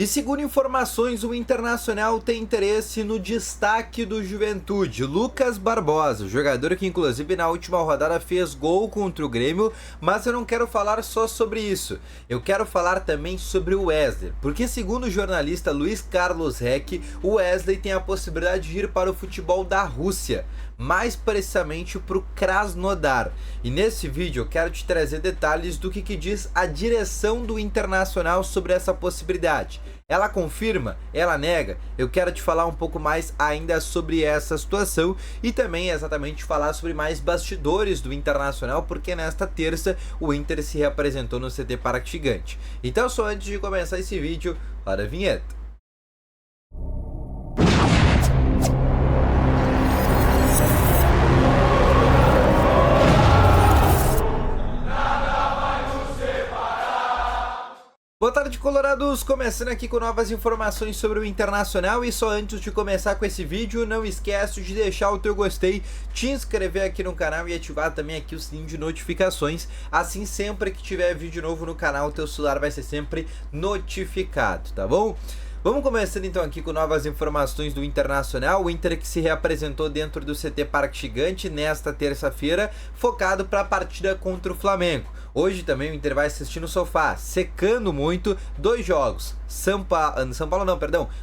E segundo informações, o Internacional tem interesse no destaque do Juventude, Lucas Barbosa, jogador que inclusive na última rodada fez gol contra o Grêmio, mas eu não quero falar só sobre isso, eu quero falar também sobre o Wesley, porque segundo o jornalista Luiz Carlos Reck, o Wesley tem a possibilidade de ir para o futebol da Rússia, mais precisamente para o Krasnodar. E nesse vídeo eu quero te trazer detalhes do que diz a direção do Internacional sobre essa possibilidade. Ela confirma? Ela nega? Eu quero te falar um pouco mais ainda sobre essa situação e também exatamente falar sobre mais bastidores do Internacional, porque nesta terça o Inter se reapresentou no CT Parque Gigante. Então só antes de começar esse vídeo, para a vinheta. Boa tarde, colorados! Começando aqui com novas informações sobre o Internacional e só antes de começar com esse vídeo, não esquece de deixar o teu gostei, te inscrever aqui no canal e ativar também aqui o sininho de notificações, assim sempre que tiver vídeo novo no canal, o teu celular vai ser sempre notificado, tá bom? Vamos começando então aqui com novas informações do Internacional, o Inter que se reapresentou dentro do CT Parque Gigante nesta terça-feira, focado para a partida contra o Flamengo. Hoje também o Inter vai assistir no sofá, secando muito, dois jogos,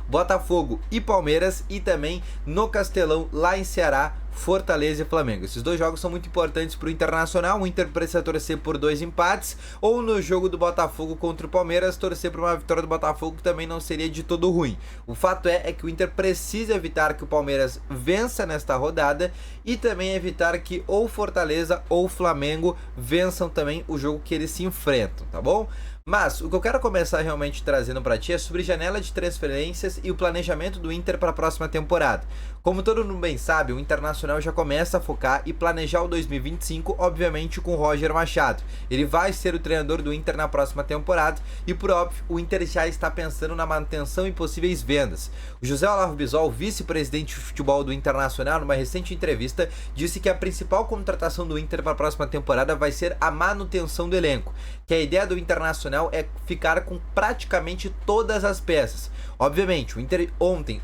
Botafogo e Palmeiras, e também no Castelão, lá em Ceará, Fortaleza e Flamengo. Esses dois jogos são muito importantes para o Internacional. O Inter precisa torcer por 2 empates, ou no jogo do Botafogo contra o Palmeiras, torcer por uma vitória do Botafogo, que também não seria de todo ruim. O fato é que o Inter precisa evitar que o Palmeiras vença nesta rodada e também evitar que ou Fortaleza ou Flamengo vençam também o jogo que eles se enfrentam, tá bom? Mas o que eu quero começar realmente trazendo para ti é sobre janela de transferências e o planejamento do Inter para a próxima temporada. Como todo mundo bem sabe, o Internacional já começa a focar e planejar o 2025, obviamente com o Roger Machado. Ele vai ser o treinador do Inter na próxima temporada e, por óbvio, o Inter já está pensando na manutenção e possíveis vendas. O José Olavo Bisol, vice-presidente de futebol do Internacional, numa recente entrevista, disse que a principal contratação do Inter para a próxima temporada vai ser a manutenção do elenco, que a ideia do Internacional é ficar com praticamente todas as peças. Obviamente, o Inter ontem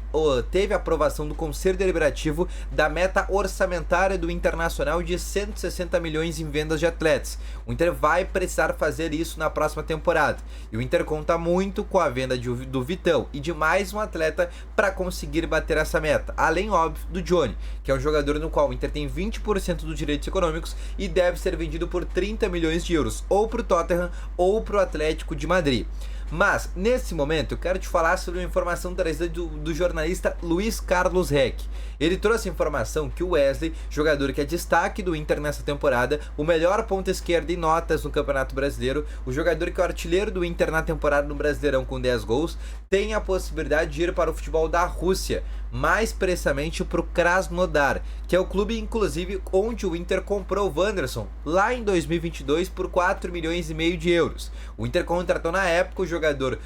teve a aprovação do Conselho Deliberativo da meta orçamentária do Internacional de 160 milhões em vendas de atletas. O Inter vai precisar fazer isso na próxima temporada. E o Inter conta muito com a venda do Vitão e de mais um atleta para conseguir bater essa meta. Além, óbvio, do Johnny, que é um jogador no qual o Inter tem 20% dos direitos econômicos e deve ser vendido por 30 milhões de euros, ou para o Tottenham ou para o Atlético de Madrid. Mas, nesse momento, eu quero te falar sobre uma informação trazida do jornalista Luiz Carlos Reck. Ele trouxe a informação que o Wesley, jogador que é destaque do Inter nessa temporada, o melhor ponta esquerda em notas no Campeonato Brasileiro, o jogador que é o artilheiro do Inter na temporada no Brasileirão com 10 gols, tem a possibilidade de ir para o futebol da Rússia, mais precisamente para o Krasnodar, que é o clube, inclusive, onde o Inter comprou o Wanderson lá em 2022 por 4 milhões e meio de euros. O Inter contratou na época o jogador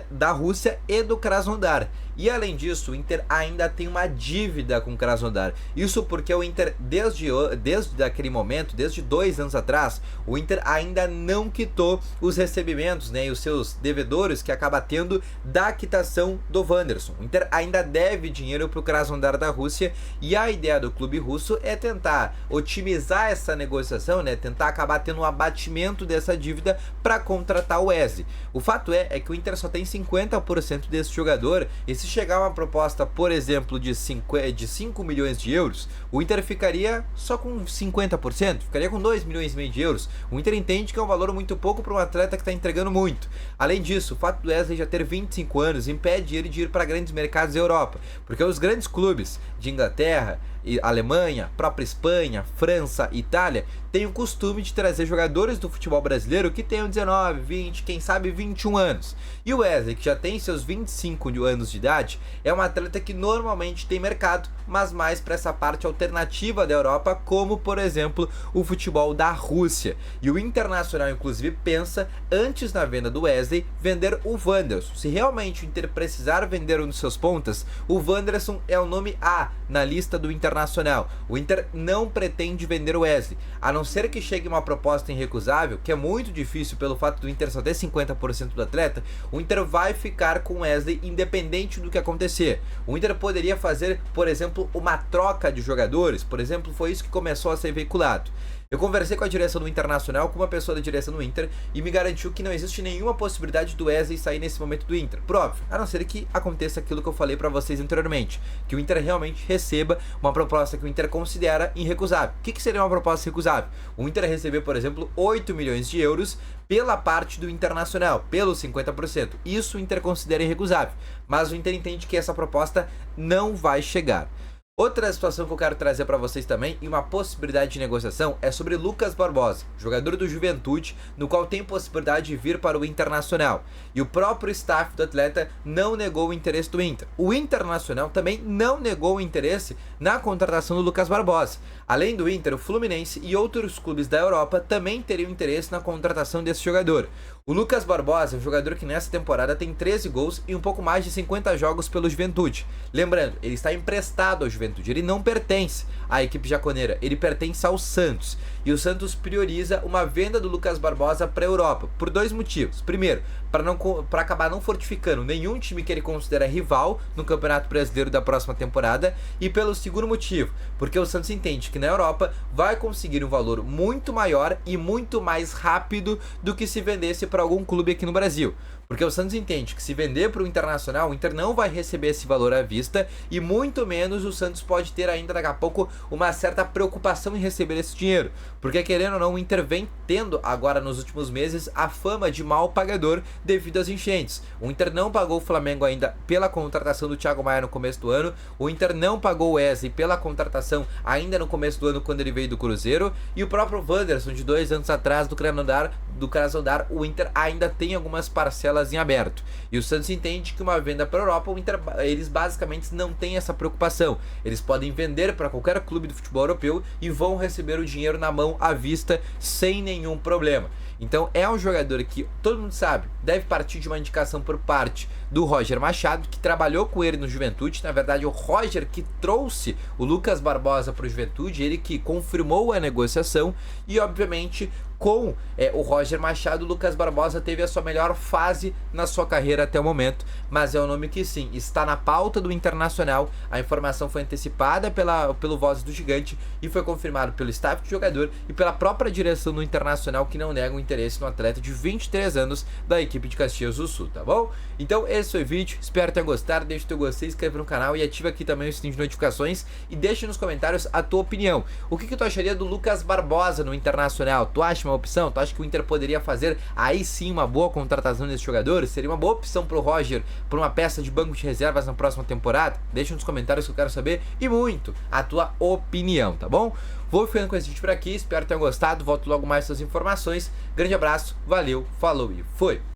da Rússia e do Krasnodar. E além disso, o Inter ainda tem uma dívida com o Krasnodar. Isso porque o Inter, desde aquele momento, desde 2 anos atrás, o Inter ainda não quitou os recebimentos, né, e os seus devedores que acaba tendo da quitação do Wanderson. O Inter ainda deve dinheiro para o Krasnodar da Rússia e a ideia do clube russo é tentar otimizar essa negociação, né, tentar acabar tendo um abatimento dessa dívida para contratar o Wesley. O fato é que o Inter só tem 50% desse jogador e se chegar uma proposta, por exemplo, de 5 milhões de euros, o Inter ficaria só com 50%, ficaria com 2 milhões e meio de euros. O Inter entende que é um valor muito pouco para um atleta que está entregando muito. Além disso, o fato do Wesley já ter 25 anos impede ele de ir para grandes mercados da Europa, porque os grandes clubes de Inglaterra, Alemanha, própria Espanha, França, Itália, tem o costume de trazer jogadores do futebol brasileiro que tenham 19, 20, quem sabe 21 anos. E o Wesley, que já tem seus 25 anos de idade, é um atleta que normalmente tem mercado, mas mais para essa parte alternativa da Europa, como por exemplo o futebol da Rússia. E o Internacional inclusive pensa, antes na venda do Wesley, vender o Wanderson. Se realmente o Inter precisar vender um dos seus pontas, o Wanderson é o nome A na lista do Internacional Internacional. O Inter não pretende vender o Wesley, a não ser que chegue uma proposta irrecusável, que é muito difícil pelo fato do Inter só ter 50% do atleta. O Inter vai ficar com o Wesley independente do que acontecer. O Inter poderia fazer, por exemplo, uma troca de jogadores, por exemplo, foi isso que começou a ser veiculado. Eu conversei com a direção do Internacional, com uma pessoa da direção do Inter, e me garantiu que não existe nenhuma possibilidade do Wesley sair nesse momento do Inter. Por óbvio, a não ser que aconteça aquilo que eu falei pra vocês anteriormente, que o Inter realmente receba uma proposta que o Inter considera irrecusável. O que seria uma proposta irrecusável? O Inter receber, por exemplo, 8 milhões de euros pela parte do Internacional, pelos 50%. Isso o Inter considera irrecusável, mas o Inter entende que essa proposta não vai chegar. Outra situação que eu quero trazer para vocês também, e uma possibilidade de negociação, é sobre Lucas Barbosa, jogador do Juventude, no qual tem possibilidade de vir para o Internacional. E o próprio staff do atleta não negou o interesse do Inter. O Internacional também não negou o interesse na contratação do Lucas Barbosa. Além do Inter, o Fluminense e outros clubes da Europa também teriam interesse na contratação desse jogador. O Lucas Barbosa é um jogador que nessa temporada tem 13 gols e um pouco mais de 50 jogos pelo Juventude. Lembrando, ele está emprestado ao Juventude, ele não pertence à equipe jaconeira, ele pertence ao Santos. E o Santos prioriza uma venda do Lucas Barbosa para a Europa, por dois motivos. Primeiro, para acabar não fortificando nenhum time que ele considera rival no Campeonato Brasileiro da próxima temporada. E pelo segundo motivo, porque o Santos entende que na Europa vai conseguir um valor muito maior e muito mais rápido do que se vendesse para algum clube aqui no Brasil. Porque o Santos entende que se vender para o Internacional, o Inter não vai receber esse valor à vista e muito menos o Santos pode ter ainda daqui a pouco uma certa preocupação em receber esse dinheiro. Porque querendo ou não, o Inter vem tendo agora nos últimos meses a fama de mal pagador devido às enchentes. O Inter não pagou o Flamengo ainda pela contratação do Thiago Maia no começo do ano, o Inter não pagou o Wesley pela contratação ainda no começo do ano quando ele veio do Cruzeiro, e o próprio Wanderson de 2 anos atrás do Krasnodar, o Inter ainda tem algumas parcelas em aberto. E o Santos entende que uma venda para a Europa, o Inter, eles basicamente não têm essa preocupação. Eles podem vender para qualquer clube do futebol europeu e vão receber o dinheiro na mão à vista sem nenhum problema. Então é um jogador que todo mundo sabe, deve partir de uma indicação por parte do Roger Machado, que trabalhou com ele no Juventude. Na verdade, o Roger que trouxe o Lucas Barbosa para o Juventude, ele que confirmou a negociação. E obviamente com o Roger Machado, o Lucas Barbosa teve a sua melhor fase na sua carreira até o momento, mas é um nome que sim, está na pauta do Internacional. A informação foi antecipada pelo Voz do Gigante e foi confirmado pelo staff de jogador e pela própria direção do Internacional, que não nega o interesse no atleta de 23 anos da equipe de Caxias do Sul, tá bom? Então esse foi o vídeo, espero ter gostado, deixa o teu gostei, se inscreve no canal e ativa aqui também o sininho de notificações e deixa nos comentários a tua opinião. O que tu acharia do Lucas Barbosa no Internacional? Tu acha uma opção? Tu acha que o Inter poderia fazer aí sim uma boa contratação desse jogador? Seria uma boa opção pro Roger, por uma peça de banco de reservas na próxima temporada? Deixa nos comentários que eu quero saber e muito a tua opinião, tá bom? Vou ficando com esse vídeo por aqui, espero ter gostado, volto logo mais com as informações. Grande abraço, valeu, falou e foi!